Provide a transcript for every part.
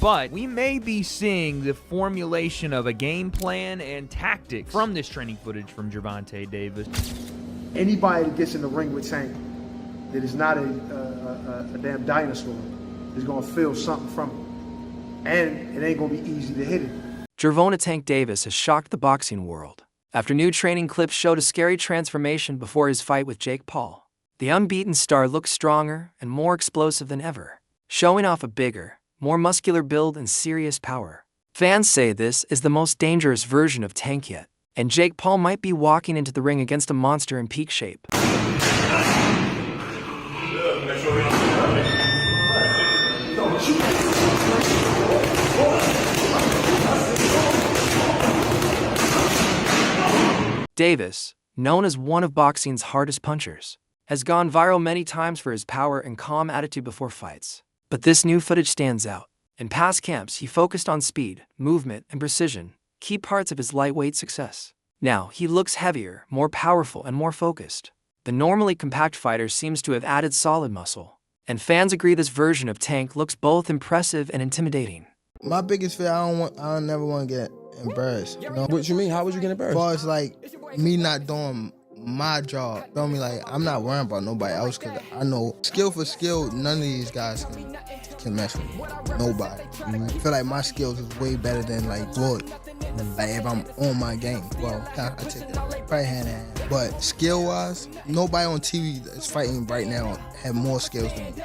but we may be seeing the formulation of a game plan and tactics from this training footage from Gervonta Davis. Anybody that gets in the ring with Tank that is not a damn dinosaur is going to feel something from it. And it ain't going to be easy to hit it. Gervonta Tank Davis has shocked the boxing world after new training clips showed a scary transformation before his fight with Jake Paul. The unbeaten star looks stronger and more explosive than ever, showing off a bigger, more muscular build and serious power. Fans say this is the most dangerous version of Tank yet, and Jake Paul might be walking into the ring against a monster in peak shape. Davis, known as one of boxing's hardest punchers, has gone viral many times for his power and calm attitude before fights. But this new footage stands out. In past camps, he focused on speed, movement, and precision, key parts of his lightweight success. Now, he looks heavier, more powerful, and more focused. The normally compact fighter seems to have added solid muscle, and fans agree this version of Tank looks both impressive and intimidating. My biggest fear, I don't never want to get embarrassed. You know? What you mean? How would you get embarrassed? As far as like me not doing my job, feel me? Like I'm not worrying about nobody else because I know skill for skill, none of these guys can mess with me. Nobody. I feel like my skills is way better than like Floyd. Like if I'm on my game, well, I take that probably hand in hand. But skill wise, nobody on TV that's fighting right now have more skills than me.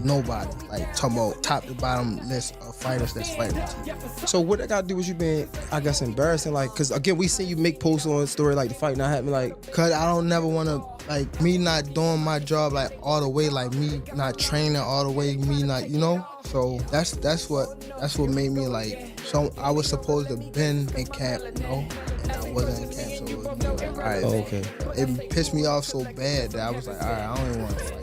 Nobody. Like talking about top to bottom list of fighters that's fighting on TV. So what that got to do with you being, I guess, embarrassing? Like, cause again, we seen you make posts on a story like the fight not happening. Like, cause I don't never want to like me not doing my job like all the way, like me not training all the way, me not, you know. So that's what made me like. So I was supposed to been in camp, you know, and I wasn't in camp. So it was like, all right. oh, okay. It pissed me off so bad that I was like, all right, I don't even want to fight.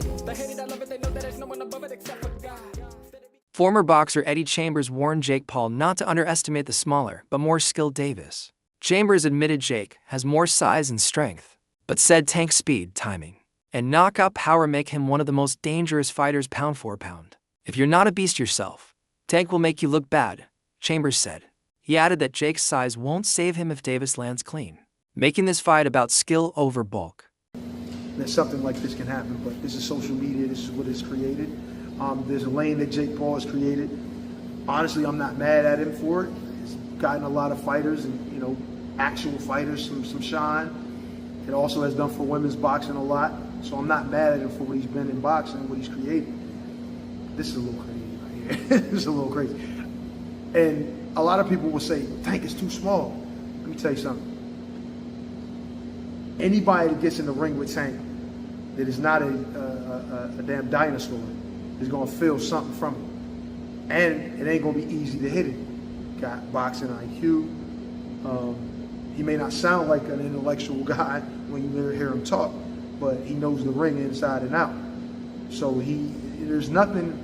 Former boxer Eddie Chambers warned Jake Paul not to underestimate the smaller but more skilled Davis. Chambers admitted Jake has more size and strength, but said Tank's speed, timing, and knockout power make him one of the most dangerous fighters pound for pound. If you're not a beast yourself, Tank will make you look bad, Chambers said. He added that Jake's size won't save him if Davis lands clean, making this fight about skill over bulk. That something like this can happen, but this is social media, this is what is created. There's a lane that Jake Paul has created. Honestly, I'm not mad at him for it. He's gotten a lot of fighters and, you know, actual fighters some shine. It also has done for women's boxing a lot. So I'm not mad at him for what he's been in boxing, what he's created. This is a little crazy right here. This is a little crazy. And a lot of people will say, Tank is too small. Let me tell you something. Anybody that gets in the ring with Tank that is not a damn dinosaur is going to feel something from it. And it ain't going to be easy to hit it. Got boxing IQ. He may not sound like an intellectual guy when you hear him talk, but he knows the ring inside and out. So there's nothing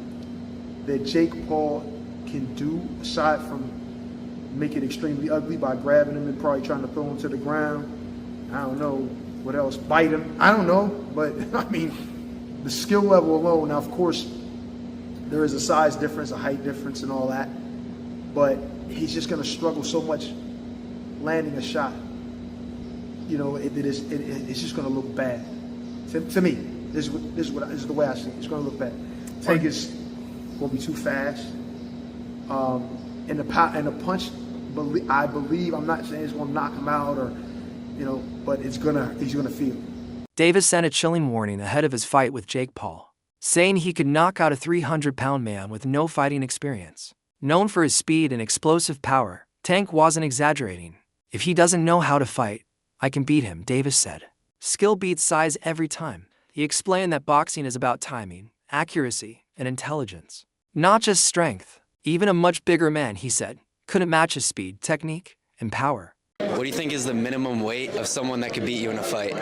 that Jake Paul can do aside from make it extremely ugly by grabbing him and probably trying to throw him to the ground. I don't know what else, bite him. I don't know, but I mean, the skill level alone. Now, of course, there is a size difference, a height difference, and all that. But he's just going to struggle so much landing a shot. You know, it's just going to look bad. To me, this is the way I see it. It's going to look bad. Tank is going to be too fast. And the punch, I believe, I'm not saying it's going to knock him out or, you know, but he's gonna feel it. Davis sent a chilling warning ahead of his fight with Jake Paul, saying he could knock out a 300-pound man with no fighting experience. Known for his speed and explosive power, Tank wasn't exaggerating. If he doesn't know how to fight, I can beat him, Davis said. Skill beats size every time. He explained that boxing is about timing, accuracy, and intelligence, not just strength. Even a much bigger man, he said, couldn't match his speed, technique, and power. What do you think is the minimum weight of someone that could beat you in a fight?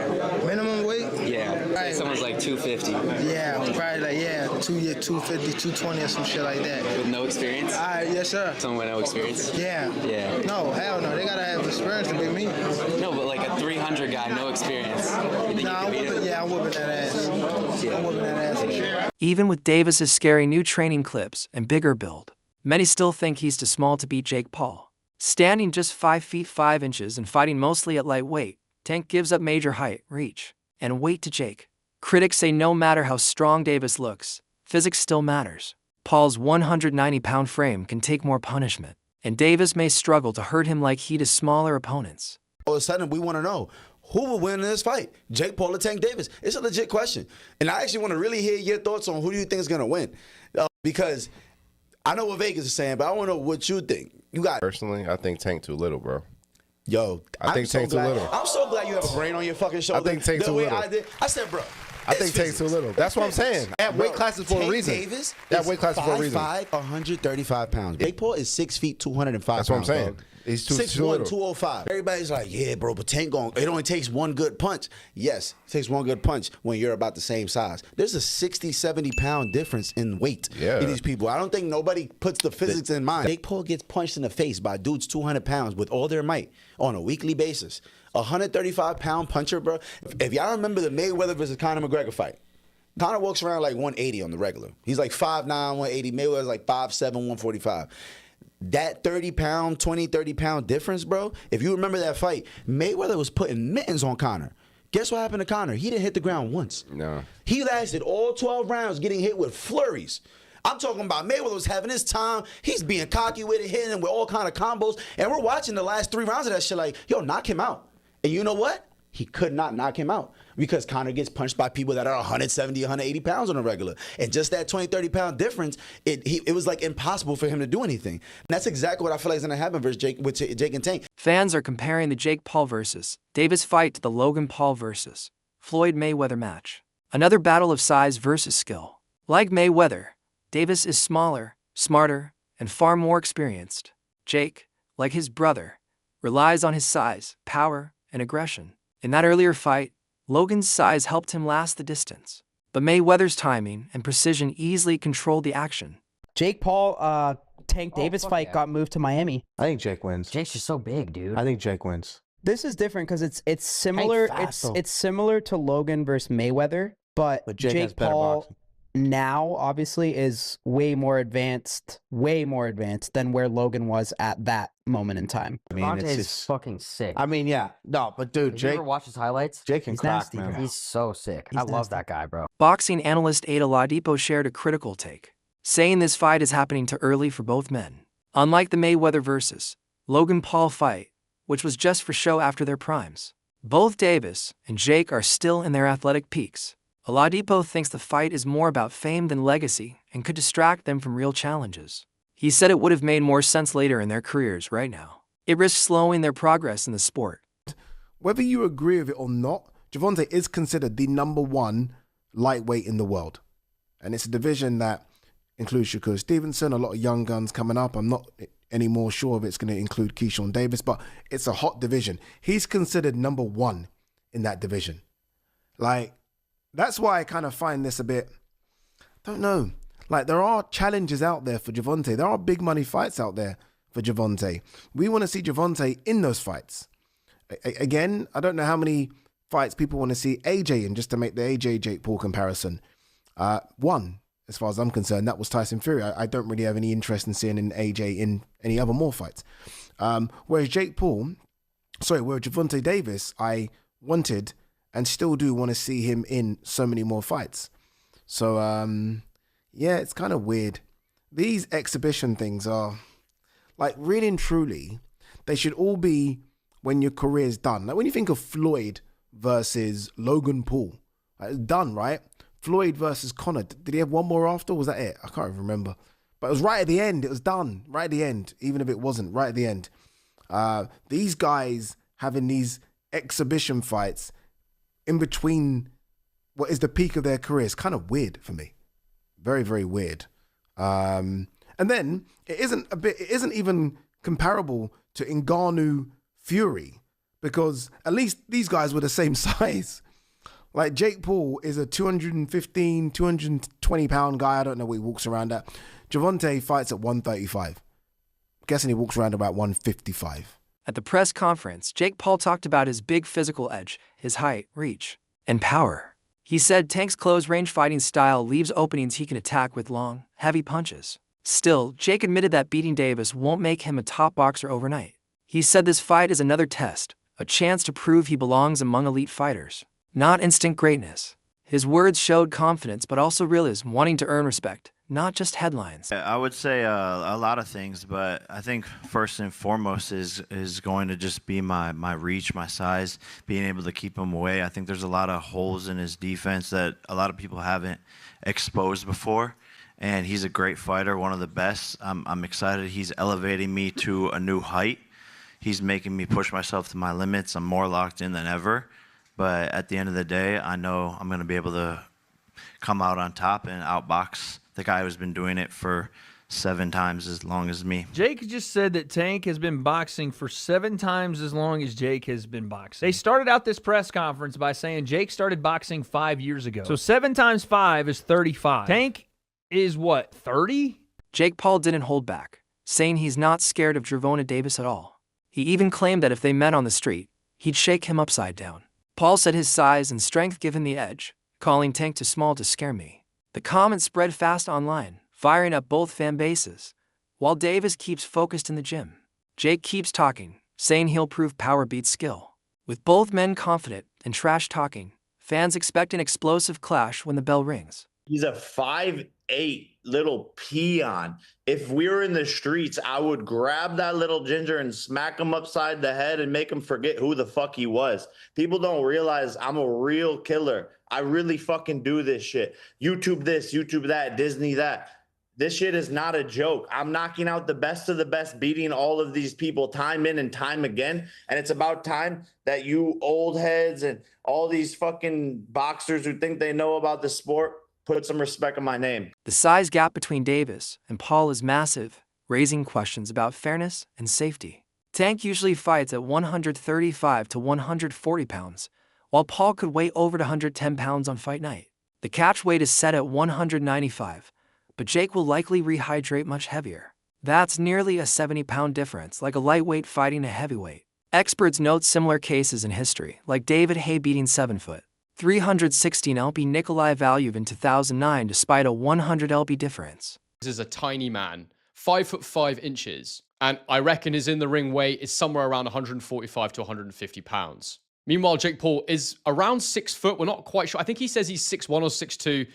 Minimum weight? Yeah. Right. Someone's like 250. Yeah, probably like 250, 220 or some shit like that. With no experience? Yes, sir. Someone with no experience? Yeah. Yeah. No, hell no. They gotta have experience to beat me. No, but like a 300 guy, no experience. You think Nah, you could beat him? I'm whooping that ass. Yeah. I'm whooping that ass for sure. Even with Davis's scary new training clips and bigger build, Many still think he's too small to beat Jake Paul. Standing just 5 feet 5 inches and fighting mostly at lightweight, Tank gives up major height, reach, and weight to Jake. Critics say no matter how strong Davis looks, physics still matters. Paul's 190-pound frame can take more punishment, and Davis may struggle to hurt him like he does smaller opponents. All of a sudden, we want to know, who will win in this fight? Jake Paul or Tank Davis? It's a legit question. And I actually want to really hear your thoughts on who do you think is going to win. Because I know what Vegas is saying, but I want to know what you think. You got Personally, I think Tank too little, bro. Yo, I think Tank too little. I'm so glad you have a brain on your fucking shoulder. I think Tank too little. I said, bro. I think Tank's too little. That's what I'm saying. That weight class is for a reason. Davis that weight class is for a reason. 5'5", 135 pounds. Jake Paul is 6 feet, 205 pounds. That's what I'm saying. Bro. He's 6'1", 205. Everybody's like, yeah, bro, but Tank it only takes one good punch. Yes, it takes one good punch when you're about the same size. There's a 60, 70-pound difference in weight in these people. I don't think nobody puts the physics in mind. Jake Paul gets punched in the face by dudes 200 pounds with all their might on a weekly basis. A 135-pound puncher, bro. If y'all remember the Mayweather versus Conor McGregor fight, Conor walks around like 180 on the regular. He's like 5'9", 180. Mayweather's like 5'7", 145. That 30-pound, 20, 30-pound difference, bro, if you remember that fight, Mayweather was putting mittens on Conor. Guess what happened to Conor? He didn't hit the ground once. No. He lasted all 12 rounds getting hit with flurries. I'm talking about Mayweather was having his time. He's being cocky with it, hitting him with all kind of combos. And we're watching the last 3 rounds of that shit like, yo, knock him out. And you know what? He could not knock him out because Conor gets punched by people that are 170, 180 pounds on a regular. And just that 20, 30-pound difference, it was like impossible for him to do anything. And that's exactly what I feel like is going to happen versus Jake and Tank. Fans are comparing the Jake Paul versus Davis fight to the Logan Paul versus Floyd Mayweather match. Another battle of size versus skill. Like Mayweather, Davis is smaller, smarter, and far more experienced. Jake, like his brother, relies on his size, power, and aggression. In that earlier fight, Logan's size helped him last the distance, but Mayweather's timing and precision easily controlled the action. Jake Paul, Tank Davis fight got moved to Miami. I think Jake wins. Jake's just so big, dude. I think Jake wins. This is different because it's similar. It's similar to Logan versus Mayweather, but Jake Paul boxing now obviously is way more advanced than where Logan was at that moment in time. I mean, it's just fucking sick. I mean, yeah, no, but dude, Did Jake. you ever watch his highlights? Jake can crack, nasty, man. He's so sick. I love that guy, bro. Boxing analyst Ada Ladipo shared a critical take, saying this fight is happening too early for both men. Unlike the Mayweather versus Logan Paul fight, which was just for show after their primes, both Davis and Jake are still in their athletic peaks. Oladipo thinks the fight is more about fame than legacy and could distract them from real challenges. He said it would have made more sense later in their careers right now. It risks slowing their progress in the sport. Whether you agree with it or not, Gervonta is considered the #1 lightweight in the world. And it's a division that includes Shakur Stevenson, a lot of young guns coming up. I'm not any more sure if it's going to include Keyshawn Davis, but it's a hot division. He's considered #1 in that division. Like, that's why I kind of find this a bit, don't know. Like, there are challenges out there for Gervonta. There are big money fights out there for Gervonta. We want to see Gervonta in those fights. Again, I don't know how many fights people want to see AJ in, just to make the AJ Jake Paul comparison. One, as far as I'm concerned, that was Tyson Fury. I don't really have any interest in seeing an AJ in any other more fights. Whereas Gervonta Davis, I wanted and still do want to see him in so many more fights. So, yeah, it's kind of weird. These exhibition things are, like, really and truly, they should all be when your career's done. Like, when you think of Floyd versus Logan Paul, it's done, right? Floyd versus Conor. Did he have one more after? Was that it? I can't even remember. But it was right at the end. It was done. Right at the end. Even if it wasn't. Right at the end. These guys having these exhibition fights in between what is the peak of their career is kind of weird for me. Very, very weird. And then it isn't even comparable to Ngannou Fury, because at least these guys were the same size. Like, Jake Paul is a 215, 220 pound guy. I don't know what he walks around at. Gervonta fights at 135. I'm guessing he walks around about 155. At the press conference, Jake Paul talked about his big physical edge, his height, reach, and power. He said Tank's close-range fighting style leaves openings he can attack with long, heavy punches. Still, Jake admitted that beating Davis won't make him a top boxer overnight. He said this fight is another test, a chance to prove he belongs among elite fighters, not instant greatness. His words showed confidence but also realism, wanting to earn respect, not just headlines. I would say a lot of things, but I think first and foremost is going to just be my reach, my size, being able to keep him away. I think there's a lot of holes in his defense that a lot of people haven't exposed before, and he's a great fighter, one of the best. I'm excited. He's elevating me to a new height. He's making me push myself to my limits. I'm more locked in than ever. But at the end of the day, I know I'm going to be able to come out on top and outbox the guy who's been doing it for 7 times as long as me. Jake just said that Tank has been boxing for 7 times as long as Jake has been boxing. They started out this press conference by saying Jake started boxing 5 years ago. So 7 times 5 is 35. Tank is what, 30? Jake Paul didn't hold back, saying he's not scared of Gervonta Davis at all. He even claimed that if they met on the street, he'd shake him upside down. Paul said his size and strength give him the edge, calling Tank too small to scare me. The comments spread fast online, firing up both fan bases, while Davis keeps focused in the gym. Jake keeps talking, saying he'll prove power beats skill. With both men confident and trash-talking, fans expect an explosive clash when the bell rings. He's a 5'8" little peon. If we were in the streets, I would grab that little ginger and smack him upside the head and make him forget who the fuck he was. People don't realize I'm a real killer. I really fucking do this shit. YouTube this, YouTube that, Disney that. This shit is not a joke. I'm knocking out the best of the best, beating all of these people time in and time again. And it's about time that you old heads and all these fucking boxers who think they know about the sport put some respect on my name. The size gap between Davis and Paul is massive, raising questions about fairness and safety. Tank usually fights at 135 to 140 pounds, while Paul could weigh over 110 pounds on fight night. The catch weight is set at 195, but Jake will likely rehydrate much heavier. That's nearly a 70-pound difference, like a lightweight fighting a heavyweight. Experts note similar cases in history, like David Haye beating 7-foot, 316 lb Nikolai Valuev in 2009 despite a 100 lb difference. This is a tiny man, 5'5" and I reckon his in-the-ring weight is somewhere around 145 to 150 pounds. Meanwhile, Jake Paul is around 6 foot. We're not quite sure. I think he says he's 6'1" or 6'2".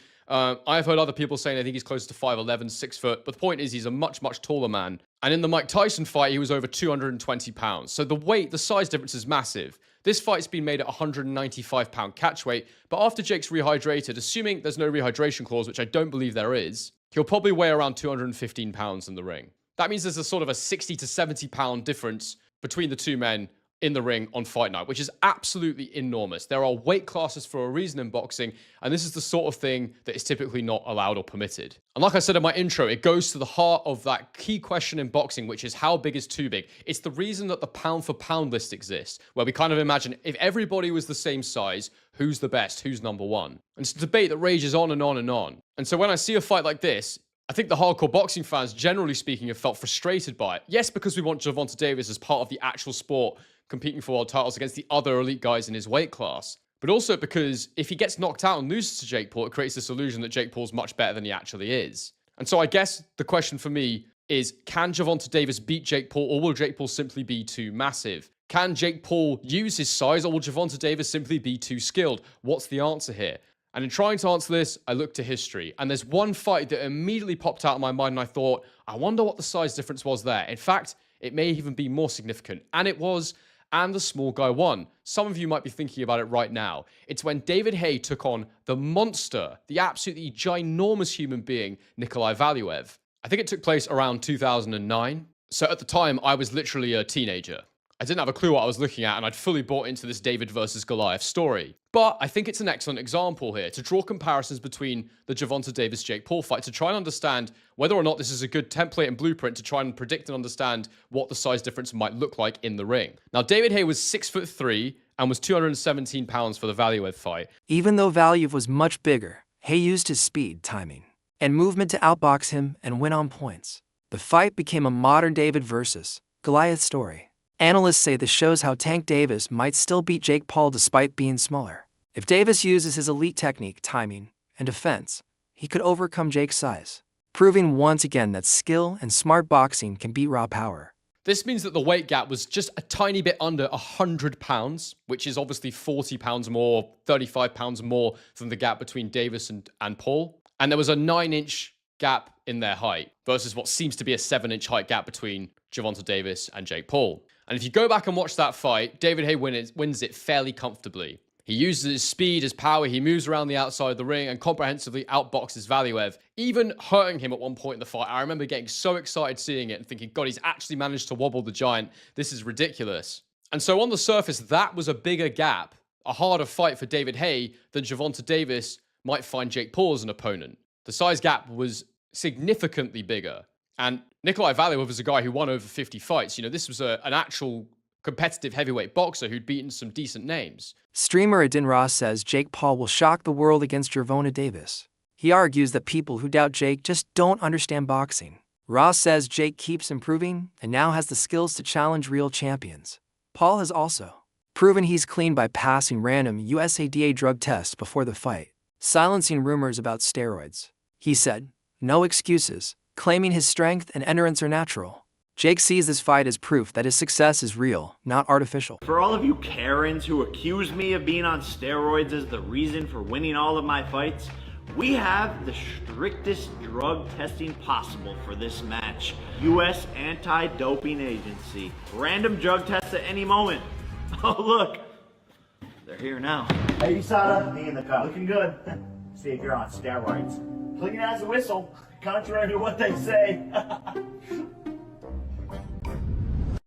I've heard other people saying I think he's closer to 5'11", 6 foot. But the point is he's a much, much taller man. And in the Mike Tyson fight, he was over 220 pounds. So the size difference is massive. This fight's been made at 195-pound catch weight. But after Jake's rehydrated, assuming there's no rehydration clause, which I don't believe there is, he'll probably weigh around 215 pounds in the ring. That means there's a sort of a 60 to 70-pound difference between the two men in the ring on fight night, which is absolutely enormous. There are weight classes for a reason in boxing, and this is the sort of thing that is typically not allowed or permitted. And like I said in my intro, it goes to the heart of that key question in boxing, which is how big is too big? It's the reason that the pound-for-pound list exists, where we kind of imagine if everybody was the same size, who's the best, who's number one? And it's a debate that rages on and on and on. And so when I see a fight like this, I think the hardcore boxing fans, generally speaking, have felt frustrated by it. Yes, because we want Gervonta Davis as part of the actual sport, competing for world titles against the other elite guys in his weight class. But also because if he gets knocked out and loses to Jake Paul, it creates this illusion that Jake Paul's much better than he actually is. And so I guess the question for me is, can Gervonta Davis beat Jake Paul, or will Jake Paul simply be too massive? Can Jake Paul use his size, or will Gervonta Davis simply be too skilled? What's the answer here? And in trying to answer this, I looked to history. And there's one fight that immediately popped out of my mind, and I thought, I wonder what the size difference was there. In fact, it may even be more significant. And it was, and the small guy won. Some of you might be thinking about it right now. It's when David Haye took on the monster, the absolutely ginormous human being, Nikolai Valuev. I think it took place around 2009. So at the time, I was literally a teenager. I didn't have a clue what I was looking at, and I'd fully bought into this David versus Goliath story. But I think it's an excellent example here to draw comparisons between the Gervonta Davis-Jake Paul fight to try and understand whether or not this is a good template and blueprint to try and predict and understand what the size difference might look like in the ring. Now, David Haye was 6'3" and was 217 pounds for the Valuev fight. Even though Valuev was much bigger, Haye used his speed, timing, and movement to outbox him and win on points. The fight became a modern David versus Goliath story. Analysts say this shows how Tank Davis might still beat Jake Paul despite being smaller. If Davis uses his elite technique, timing, and defense, he could overcome Jake's size. proving once again that skill and smart boxing can beat raw power. This means that the weight gap was just a tiny bit under 100 pounds, which is obviously 40 pounds more, 35 pounds more than the gap between Davis and Paul. And there was a 9-inch gap in their height versus what seems to be a 7-inch height gap between Gervonta Davis and Jake Paul. And if you go back and watch that fight, David Haye wins it fairly comfortably. He uses his speed, his power, he moves around the outside of the ring and comprehensively outboxes Valiev, even hurting him at one point in the fight. I remember getting so excited seeing it and thinking, God, he's actually managed to wobble the giant. This is ridiculous. And so on the surface, that was a bigger gap, a harder fight for David Haye than Gervonta Davis might find Jake Paul as an opponent. The size gap was significantly bigger. And Nikolai Valiev was a guy who won over 50 fights. You know, this was an actual competitive heavyweight boxer who'd beaten some decent names. Streamer Adin Ross says Jake Paul will shock the world against Gervonta Davis. He argues that people who doubt Jake just don't understand boxing. Ross says Jake keeps improving and now has the skills to challenge real champions. Paul has also proven he's clean by passing random USADA drug tests before the fight, silencing rumors about steroids. He said, "No excuses," claiming his strength and endurance are natural. Jake sees this fight as proof that his success is real, not artificial. For all of you Karens who accuse me of being on steroids as the reason for winning all of my fights, we have the strictest drug testing possible for this match. U.S. Anti-Doping Agency. Random drug tests at any moment. Oh look, they're here now. Hey USADA, me in the car. Looking good. See if you're on steroids. Clean as a whistle, contrary to what they say.